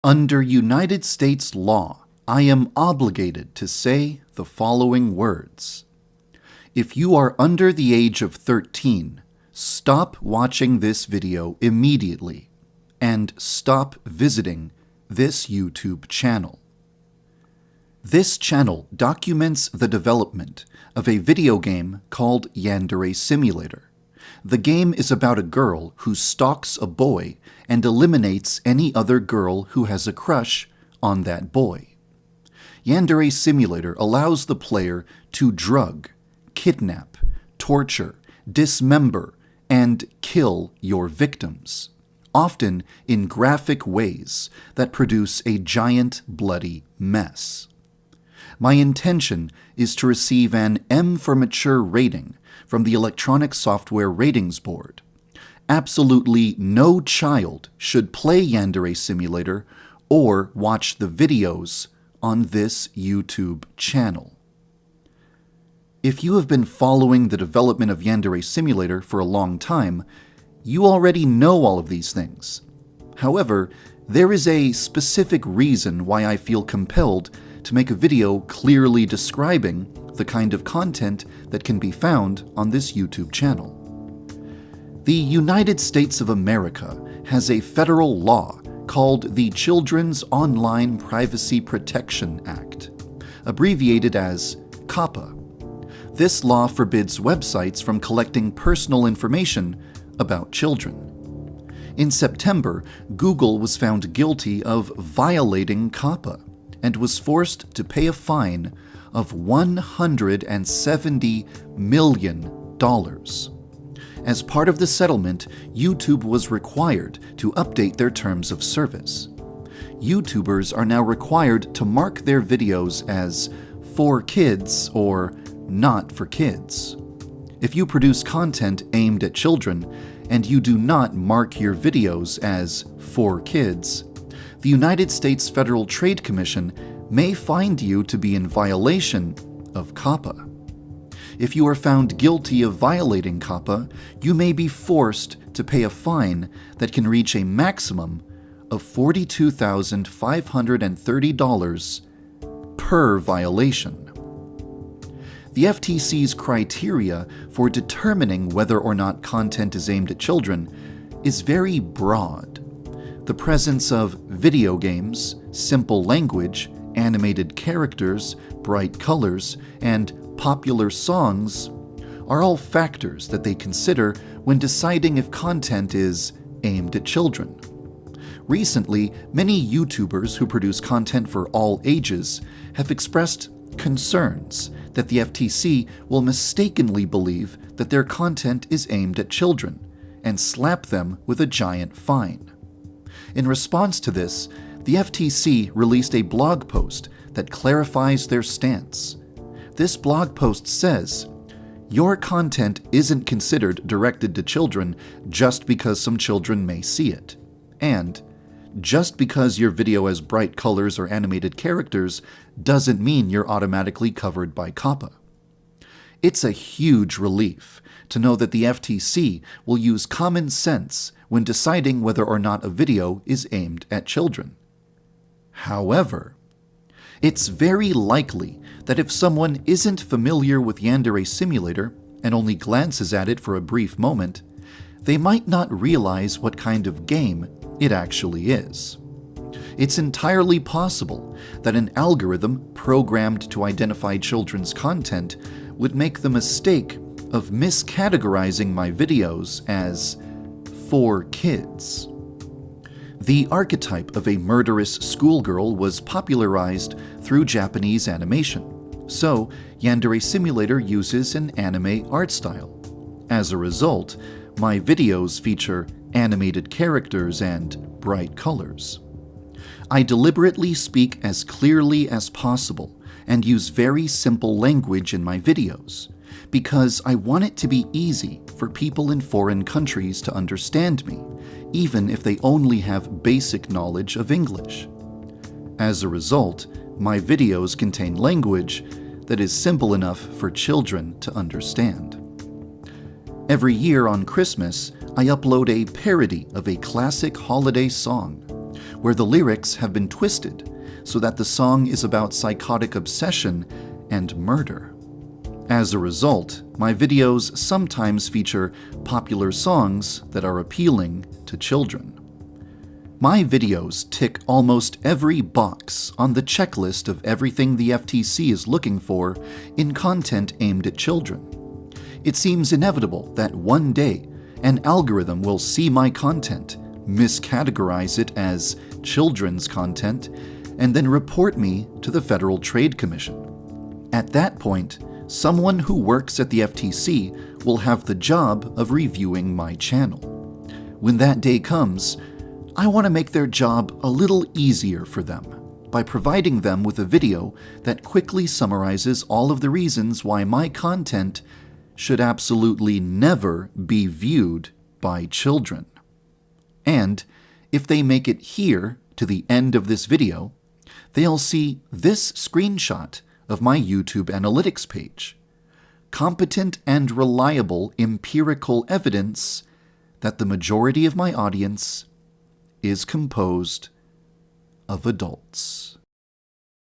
Under United States law, I am obligated to say the following words. If you are under the age of 13, stop watching this video immediately and stop visiting this YouTube channel. This channel documents the development of a video game called Yandere Simulator. The game is about a girl who stalks a boy and eliminates any other girl who has a crush on that boy. Yandere Simulator allows the player to drug, kidnap, torture, dismember, and kill your victims, often in graphic ways that produce a giant bloody mess. My intention is to receive an M for Mature rating from the Electronic Software Ratings Board. Absolutely no child should play Yandere Simulator or watch the videos on this YouTube channel. If you have been following the development of Yandere Simulator for a long time, you already know all of these things. However, there is a specific reason why I feel compelled to make a video clearly describing the kind of content that can be found on this YouTube channel. The United States of America has a federal law called the Children's Online Privacy Protection Act, abbreviated as COPPA. This law forbids websites from collecting personal information about children. In September, Google was found guilty of violating COPPA and was forced to pay a fine of $170 million. As part of the settlement, YouTube was required to update their terms of service. YouTubers are now required to mark their videos as for kids or not for kids. If you produce content aimed at children and you do not mark your videos as for kids, the United States Federal Trade Commission may find you to be in violation of COPPA. If you are found guilty of violating COPPA, you may be forced to pay a fine that can reach a maximum of $42,530 per violation. The FTC's criteria for determining whether or not content is aimed at children is very broad. The presence of video games, simple language, animated characters, bright colors, and popular songs are all factors that they consider when deciding if content is aimed at children. Recently, many YouTubers who produce content for all ages have expressed concerns that the FTC will mistakenly believe that their content is aimed at children and slap them with a giant fine. In response to this, the FTC released a blog post that clarifies their stance. This blog post says, "Your content isn't considered directed to children just because some children may see it. And just because your video has bright colors or animated characters doesn't mean you're automatically covered by COPPA." It's a huge relief to know that the FTC will use common sense when deciding whether or not a video is aimed at children. However, it's very likely that if someone isn't familiar with Yandere Simulator and only glances at it for a brief moment, they might not realize what kind of game it actually is. It's entirely possible that an algorithm programmed to identify children's content would make the mistake of miscategorizing my videos as for kids. The archetype of a murderous schoolgirl was popularized through Japanese animation, so Yandere Simulator uses an anime art style. As a result, my videos feature animated characters and bright colors. I deliberately speak as clearly as possible and use very simple language in my videos, because I want it to be easy for people in foreign countries to understand me, even if they only have basic knowledge of English. As a result, my videos contain language that is simple enough for children to understand. Every year on Christmas, I upload a parody of a classic holiday song. where the lyrics have been twisted so that the song is about psychotic obsession and murder. As a result, my videos sometimes feature popular songs that are appealing to children. My videos tick almost every box on the checklist of everything the FTC is looking for in content aimed at children. It seems inevitable that one day an algorithm will see my content, miscategorize it as children's content, and then report me to the Federal Trade Commission. At that point, someone who works at the FTC will have the job of reviewing my channel. When that day comes, I want to make their job a little easier for them by providing them with a video that quickly summarizes all of the reasons why my content should absolutely never be viewed by children. And if they make it here to the end of this video, they'll see this screenshot of my YouTube analytics page. Competent and reliable empirical evidence that the majority of my audience is composed of adults.